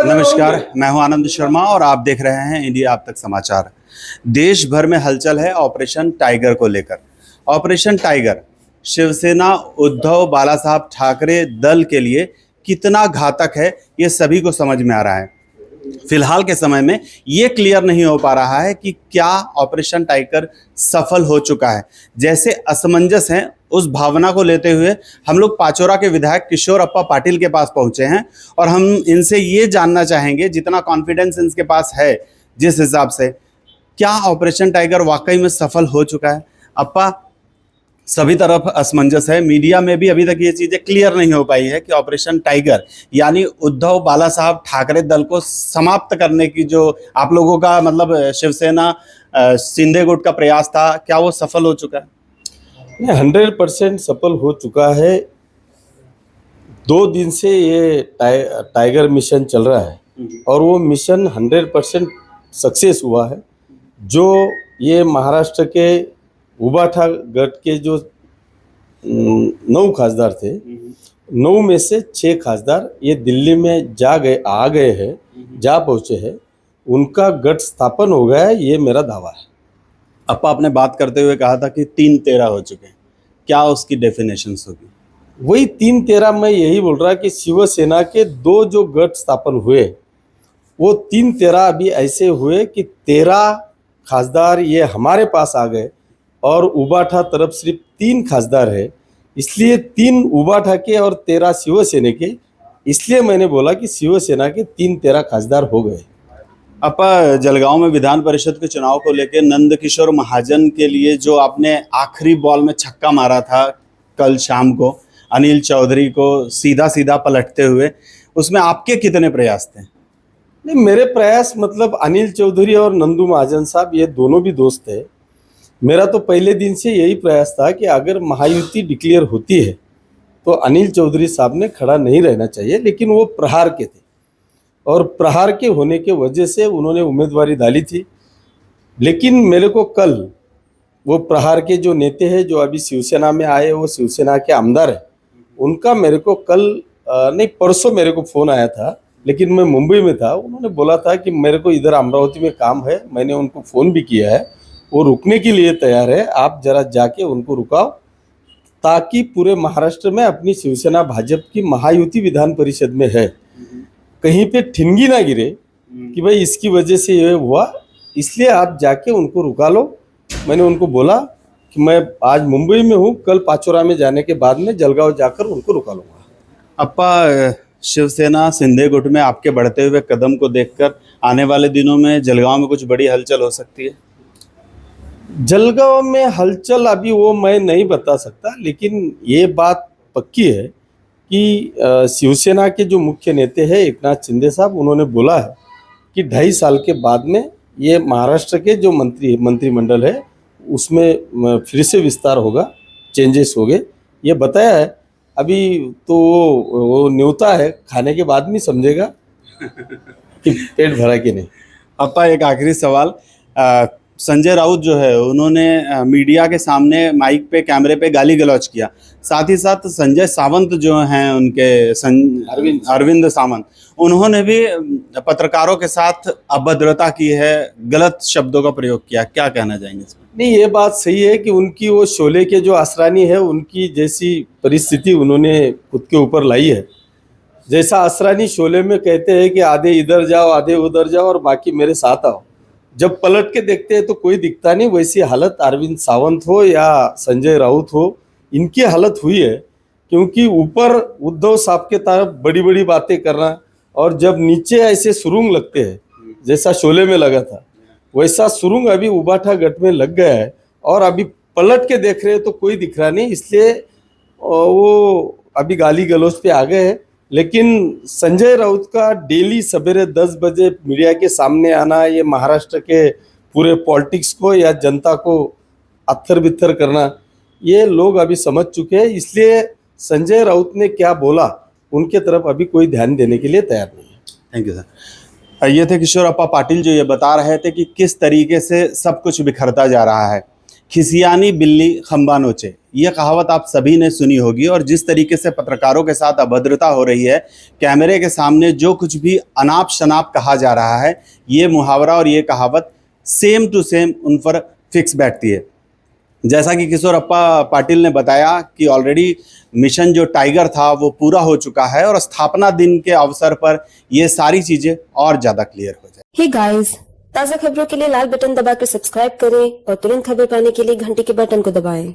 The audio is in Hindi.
नमस्कार, मैं हूं आनंद शर्मा और आप देख रहे हैं इंडिया आप तक समाचार। देश भर में हलचल है ऑपरेशन टाइगर को लेकर। ऑपरेशन टाइगर शिवसेना उद्धव बाला साहब ठाकरे दल के लिए कितना घातक है, ये सभी को समझ में आ रहा है। फिलहाल के समय में ये क्लियर नहीं हो पा रहा है कि क्या ऑपरेशन टाइगर सफल हो चुका है। जैसे असमंजस हैं, उस भावना को लेते हुए हम लोग पाचोरा के विधायक किशोर अप्पा पाटिल के पास पहुंचे हैं और हम इनसे ये जानना चाहेंगे, जितना कॉन्फिडेंस इनके पास है, जिस हिसाब से क्या ऑपरेशन टाइगर वाकई में सफल हो चुका है। अप्पा, सभी तरफ असमंजस है, मीडिया में भी अभी तक ये चीज़ें क्लियर नहीं हो पाई है कि ऑपरेशन टाइगर यानी उद्धव बाला साहब ठाकरे दल को समाप्त करने की जो आप लोगों का मतलब शिवसेना शिंदे गुट का प्रयास था, क्या वो सफल हो चुका है? 100% सफल हो चुका है। 2 दिन से ये टाइगर मिशन चल रहा है और वो मिशन 100% सक्सेस हुआ है। जो ये महाराष्ट्र के उबाठा गढ़ के जो 9 खासदार थे, 9 में से 6 खासदार ये दिल्ली में आ गए हैं, जा पहुँचे हैं। उनका गढ़ स्थापन हो गया है, ये मेरा दावा है। अप्पा, आपने बात करते हुए कहा था कि 3-13 हो चुके हैं, क्या उसकी डेफिनेशंस होगी? वही 3-13 में यही बोल रहा कि शिवसेना के 2 जो गढ़ स्थापन हुए, वो 3-13 अभी ऐसे हुए कि 13 खासदार ये हमारे पास आ गए और उबाठा तरफ सिर्फ 3 खासदार है। इसलिए 3 उबाठा के और 13 शिवसेना के, इसलिए मैंने बोला कि शिवसेना के 3-13 खासदार हो गए। अप्पा, जलगांव में विधान परिषद के चुनाव को लेकर नंद किशोर महाजन के लिए जो आपने आखिरी बॉल में छक्का मारा था कल शाम को, अनिल चौधरी को सीधा सीधा पलटते हुए, उसमें आपके कितने प्रयास थे? नहीं, मेरे प्रयास मतलब अनिल चौधरी और नंदू महाजन साहब ये दोनों भी दोस्त है। मेरा तो पहले दिन से यही प्रयास था कि अगर महायुति डिक्लेयर होती है तो अनिल चौधरी साहब ने खड़ा नहीं रहना चाहिए, लेकिन वो प्रहार के थे और प्रहार के होने के वजह से उन्होंने उम्मीदवारी डाली थी। लेकिन मेरे को कल वो प्रहार के जो नेता हैं जो अभी शिवसेना में आए, वो शिवसेना के आमदार है, उनका मेरे को कल नहीं परसों मेरे को फ़ोन आया था, लेकिन मैं मुंबई में था। उन्होंने बोला था कि मेरे को इधर अमरावती में काम है। मैंने उनको फ़ोन भी किया है, वो रुकने के लिए तैयार है। आप जरा जाके उनको रुकाओ ताकि पूरे महाराष्ट्र में अपनी शिवसेना भाजपा की महायुति विधान परिषद में है, कहीं पे ठिनगी ना गिरे कि भाई इसकी वजह से ये हुआ, इसलिए आप जाके उनको रुका लो। मैंने उनको बोला कि मैं आज मुंबई में हूँ, कल पाचोरा में जाने के बाद में जलगांव जाकर उनको रुका लूँगा। अप्पा, शिवसेना शिंदे गुट में आपके बढ़ते हुए कदम को देखकर आने वाले दिनों में जलगांव में कुछ बड़ी हलचल हो सकती है? जलगांव में हलचल अभी वो मैं नहीं बता सकता, लेकिन ये बात पक्की है कि शिवसेना के जो मुख्य नेता हैं एकनाथ शिंदे साहब, उन्होंने बोला है कि 2.5 साल के बाद में ये महाराष्ट्र के जो मंत्रिमंडल है उसमें फिर से विस्तार होगा, चेंजेस हो गए, ये बताया है। अभी तो वो न्योता है, खाने के बाद में समझेगा कि पेट भरा कि नहीं। अप्पा, एक आखिरी सवाल। संजय राउत जो है उन्होंने मीडिया के सामने माइक पे कैमरे पे गाली गलौज किया, साथ ही साथ संजय सावंत जो हैं उनके अरविंद सावंत, उन्होंने भी पत्रकारों के साथ अभद्रता की है, गलत शब्दों का प्रयोग किया, क्या कहना चाहेंगे इसमें? नहीं, ये बात सही है कि उनकी वो शोले के जो असरानी है उनकी जैसी परिस्थिति उन्होंने खुद के ऊपर लाई है। जैसा असरानी शोले में कहते हैं कि आधे इधर जाओ आधे उधर जाओ और बाकी मेरे साथ आओ, जब पलट के देखते हैं तो कोई दिखता नहीं। वैसी हालत अरविंद सावंत हो या संजय राउत हो, इनकी हालत हुई है। क्योंकि ऊपर उद्धव साहब के तरफ बड़ी बड़ी बातें करना और जब नीचे ऐसे सुरुंग लगते हैं, जैसा शोले में लगा था वैसा सुरुंग अभी उबाठा गढ़ में लग गया है और अभी पलट के देख रहे हैं तो कोई दिख रहा नहीं, इसलिए वो अभी गाली गलौज पे आ गए हैं। लेकिन संजय राउत का डेली सवेरे 10 बजे मीडिया के सामने आना, ये महाराष्ट्र के पूरे पॉलिटिक्स को या जनता को अत्थर बित्थर करना, ये लोग अभी समझ चुके हैं। इसलिए संजय राउत ने क्या बोला उनके तरफ अभी कोई ध्यान देने के लिए तैयार नहीं है। Thank you sir. ये थे किशोर अप्पा पाटिल जो ये बता रहे थे कि किस तरीके से सब कुछ बिखरता जा रहा है, खिसियानी बिल्ली खंबा नोचे, ये कहावत आप सभी ने सुनी होगी। और जिस तरीके से पत्रकारों के साथ अभद्रता हो रही है, कैमरे के सामने जो कुछ भी अनाप शनाप कहा जा रहा है, ये मुहावरा और ये कहावत सेम टू सेम उन पर फिक्स बैठती है। जैसा कि किशोरप्पा पाटिल ने बताया कि ऑलरेडी मिशन जो टाइगर था वो पूरा हो चुका है और स्थापना दिन के अवसर पर ये सारी चीज़ें और ज़्यादा क्लियर हो जाए। हे गाइस, ताज़ा खबरों के लिए लाल बटन दबाकर सब्सक्राइब करें और तुरंत खबर पाने के लिए घंटी के बटन को दबाएं।